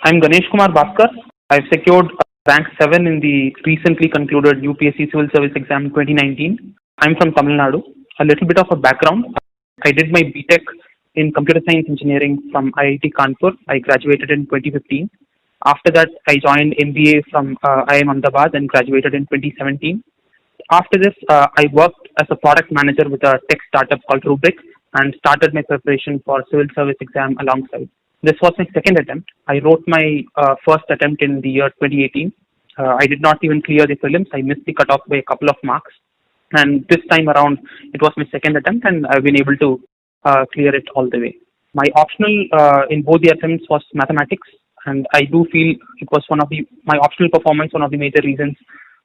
I'm Ganesh Kumar Bhaskar. I've secured rank 7 in the recently concluded UPSC Civil Service Exam 2019. I'm from Tamil Nadu. A little bit of a background. I did my BTech in Computer Science Engineering from IIT Kanpur. I graduated in 2015. After that, I joined MBA from IIM Ahmedabad and graduated in 2017. After this, I worked as a product manager with a tech startup called Rubrik and started my preparation for civil service exam alongside. This was my second attempt. I wrote my first attempt in the year 2018. I did not even clear the prelims. I missed the cutoff by a couple of marks. And this time around, it was my second attempt, and I've been able to clear it all the way. My optional in both the attempts was mathematics, and I do feel it was my optional performance one of the major reasons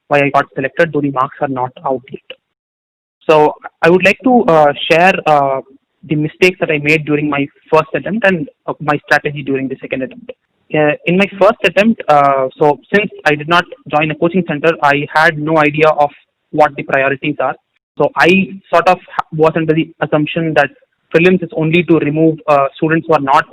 why I got selected, though the marks are not out yet. So I would like to share the mistakes that I made during my first attempt and my strategy during the second attempt. In my first attempt, so since I did not join a coaching center, I had no idea of what the priorities are. So I sort of was under the assumption that prelims is only to remove students who are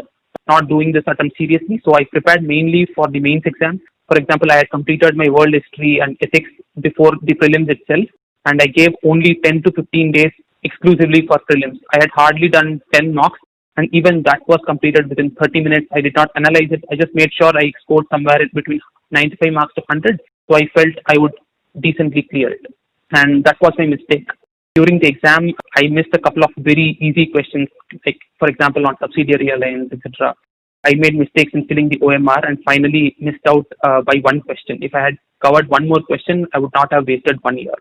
not doing this attempt seriously. So I prepared mainly for the mains exam. For example, I had completed my world history and ethics before the prelims itself, and I gave only 10 to 15 days exclusively for prelims. I had hardly done 10 mocks, and even that was completed within 30 minutes. I did not analyze it. I just made sure I scored somewhere between 95 marks to 100, so I felt I would decently clear it. And that was my mistake. During the exam, I missed a couple of very easy questions, like, for example, on subsidiary alliance, etc. I made mistakes in filling the OMR and finally missed out by one question. If I had covered one more question, I would not have wasted 1 year.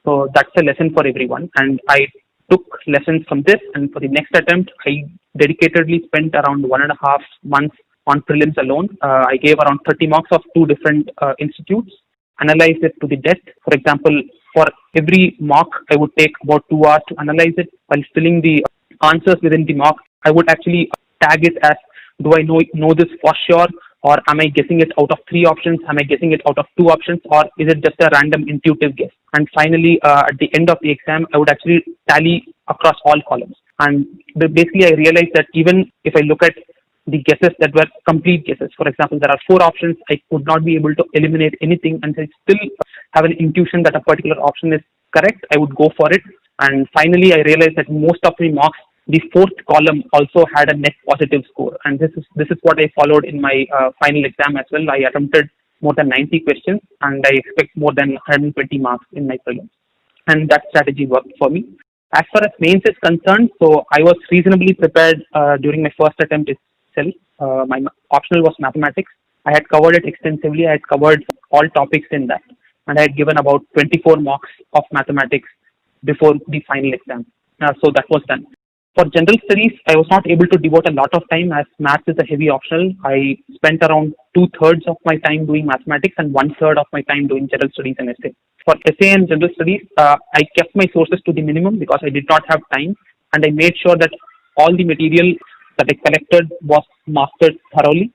So that's a lesson for everyone. And I took lessons from this. And for the next attempt, I dedicatedly spent around 1.5 months on prelims alone. I gave around 30 marks of 2 different institutes, analyzed it to the depth. For example, for every mock, I would take about 2 hours to analyze it. While filling the answers within the mock, I would actually tag it as, do I know this for sure, or am I guessing it out of 3 options? Am I guessing it out of 2 options, or is it just a random intuitive guess? And finally, at the end of the exam, I would actually tally across all columns. And basically, I realized that even if I look at the guesses that were complete guesses, for example, there are 4 options, I could not be able to eliminate anything, and I still have an intuition that a particular option is correct. I would go for it. And finally, I realized that most of the mocks, the 4th column also had a net positive score, and this is what I followed in my final exam as well. I attempted more than 90 questions, and I expect more than 120 marks in my prelims, and that strategy worked for me. As far as mains is concerned, so I was reasonably prepared during my first attempt itself. My optional was mathematics. I had covered it extensively. I had covered all topics in that, and I had given about 24 marks of mathematics before the final exam. So that was done. For general studies, I was not able to devote a lot of time as maths is a heavy optional. I spent around 2/3 of my time doing mathematics and 1/3 of my time doing general studies and essay. For essay and general studies, I kept my sources to the minimum because I did not have time, and I made sure that all the material that I collected was mastered thoroughly.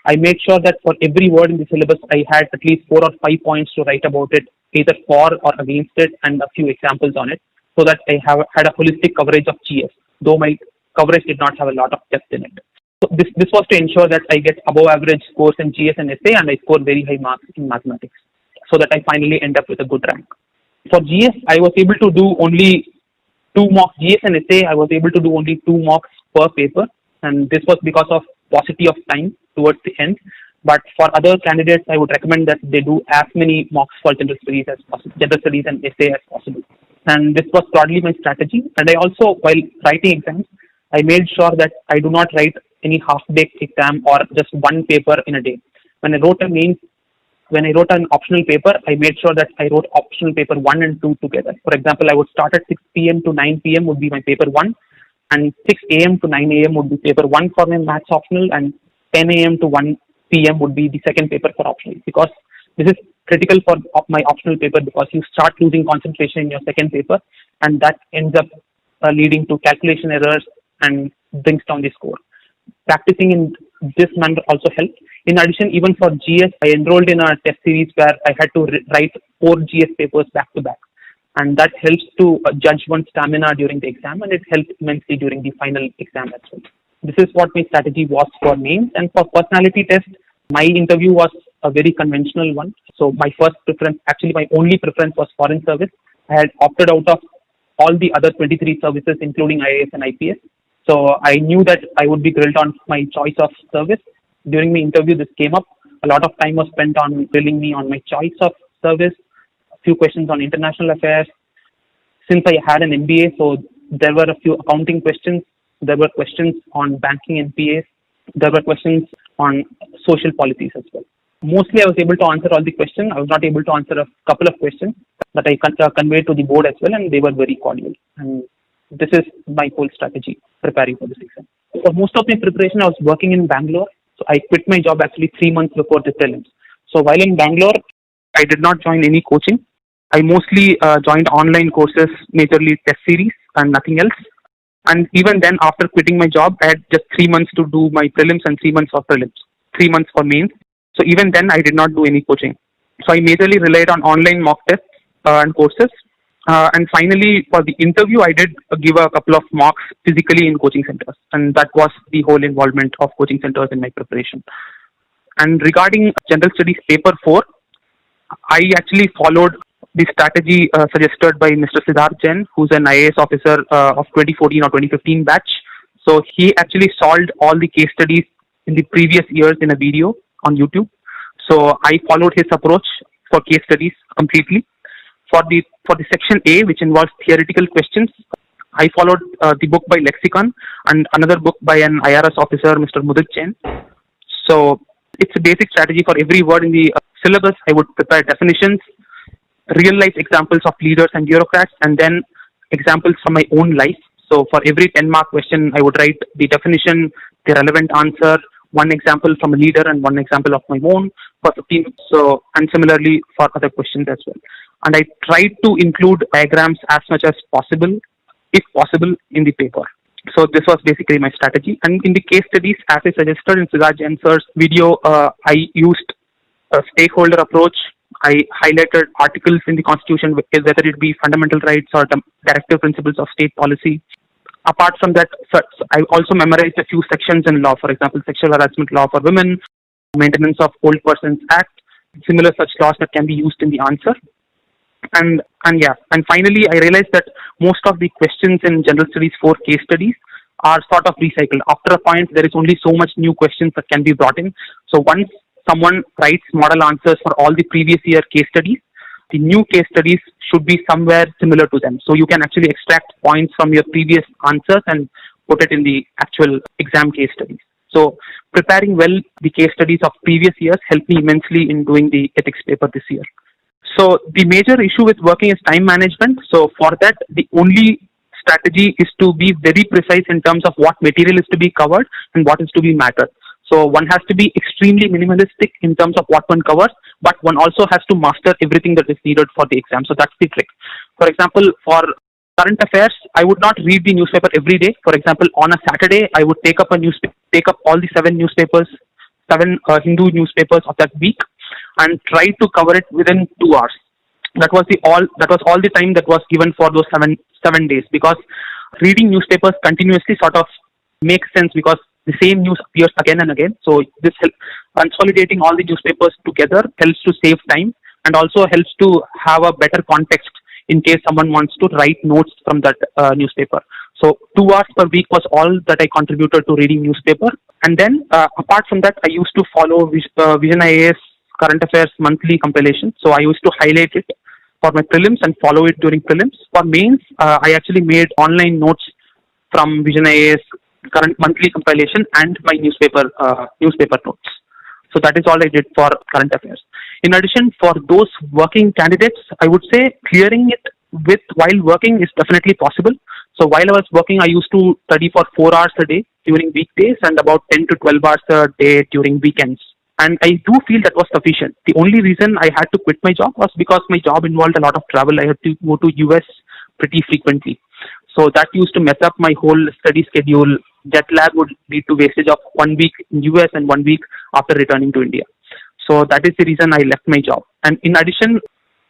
I made sure that for every word in the syllabus, I had at least 4 or 5 points to write about it, either for or against it, and a few examples on it, so that I had a holistic coverage of GS, though my coverage did not have a lot of depth in it. So this was to ensure that I get above average scores in GS and essay, and I score very high marks in mathematics, so that I finally end up with a good rank. For GS, I was able to do only 2 mocks. GS and essay, I was able to do only 2 mocks per paper, and this was because of paucity of time towards the end. But for other candidates, I would recommend that they do as many mocks for general studies as possible, general studies and essay as possible. And this was broadly my strategy. And I also, while writing exams, I made sure that I do not write any half-baked exam or just one paper in a day. When I wrote an optional paper, I made sure that I wrote optional paper 1 and 2 together. For example, I would start at 6 p.m. to 9 p.m. would be my paper 1, and 6 a.m. to 9 a.m. would be paper 1 for my maths optional, and 10 a.m. to 1 p.m. would be the second paper for optional, because this is critical for my optional paper, because you start losing concentration in your second paper, and that ends up leading to calculation errors and brings down the score. Practicing in this manner also helped. In addition, even for GS, I enrolled in a test series where I had to write 4 GS papers back to back, and that helps to judge one's stamina during the exam, and it helped immensely during the final exam as well. This is what my strategy was for mains. And for personality test, My interview was a very conventional one. So my first preference, actually my only preference, was foreign service. I had opted out of all the other 23 services, including IAS and IPS. So I knew that I would be grilled on my choice of service. During the interview, this came up. A lot of time was spent on grilling me on my choice of service, a few questions on international affairs. Since I had an MBA, so there were a few accounting questions. There were questions on banking and PAs. There were questions on social policies as well. Mostly I was able to answer all the questions. I was not able to answer a couple of questions that I conveyed to the board as well, and they were very cordial. And this is my whole strategy preparing for this exam. For most of my preparation, I was working in Bangalore. So I quit my job actually 3 months before the prelims. So while in Bangalore, I did not join any coaching. I mostly joined online courses, majorly test series and nothing else. And even then, after quitting my job, I had just 3 months to do my prelims and 3 months for prelims, 3 months for mains. So even then, I did not do any coaching. So I majorly relied on online mock tests and courses. And finally, for the interview, I did give a couple of mocks physically in coaching centers. And that was the whole involvement of coaching centers in my preparation. And regarding General Studies Paper 4, I actually followed the strategy suggested by Mr. Siddharth Jain, who's an IAS officer of 2014 or 2015 batch. So he actually solved all the case studies in the previous years in a video on YouTube. So I followed his approach for case studies completely. For the section A, which involves theoretical questions, I followed the book by Lexicon and another book by an IRS officer, Mr. Mudit Jain. So it's a basic strategy for every word in the syllabus. I would prepare definitions, real life examples of leaders and bureaucrats, and then examples from my own life. So for every 10-mark question, I would write the definition, the relevant answer, one example from a leader and one example of my own for 15. So, and similarly for other questions as well. And I tried to include diagrams as much as possible, if possible, in the paper. So this was basically my strategy. And in the case studies, as I suggested in Siddharth Jain sir's video, I used a stakeholder approach. I highlighted articles in the Constitution, whether it be fundamental rights or directive principles of state policy. Apart from that, I also memorized a few sections in law, for example, sexual harassment law for women, Maintenance of Old Persons Act, similar such laws that can be used in the answer. And finally, I realized that most of the questions in General Studies 4 case studies are sort of recycled. After a point, there is only so much new questions that can be brought in. So once someone writes model answers for all the previous year case studies, the new case studies should be somewhere similar to them. So you can actually extract points from your previous answers and put it in the actual exam case studies. So preparing well the case studies of previous years helped me immensely in doing the ethics paper this year. So the major issue with working is time management. So for that, the only strategy is to be very precise in terms of what material is to be covered and what is to be mattered. So one has to be extremely minimalistic in terms of what one covers, but one also has to master everything that is needed for the exam. So that's the trick. For example, for current affairs, I would not read the newspaper every day. For example, on a Saturday, I would take up all the 7 Hindu newspapers of that week and try to cover it within 2 hours. That was all the time that was given for those seven days, because reading newspapers continuously sort of makes sense because the same news appears again and again. So this consolidating all the newspapers together helps to save time and also helps to have a better context in case someone wants to write notes from that newspaper. So 2 hours per week was all that I contributed to reading newspaper. And then apart from that, I used to follow Vision IAS current affairs monthly compilation. So I used to highlight it for my prelims and follow it during prelims. For mains, I actually made online notes from Vision IAS current monthly compilation and my newspaper notes. So that is all I did for current affairs. In addition, for those working candidates, I would say clearing it while working is definitely possible. So while I was working, I used to study for 4 hours a day during weekdays and about 10 to 12 hours a day during weekends. And I do feel that was sufficient. The only reason I had to quit my job was because my job involved a lot of travel. I had to go to US pretty frequently. So that used to mess up my whole study schedule. Jet lag would lead to wastage of 1 week in US and 1 week after returning to India. So that is the reason I left my job. And in addition,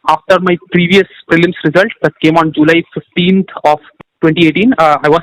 after my previous prelims result that came on July 15th of 2018, I was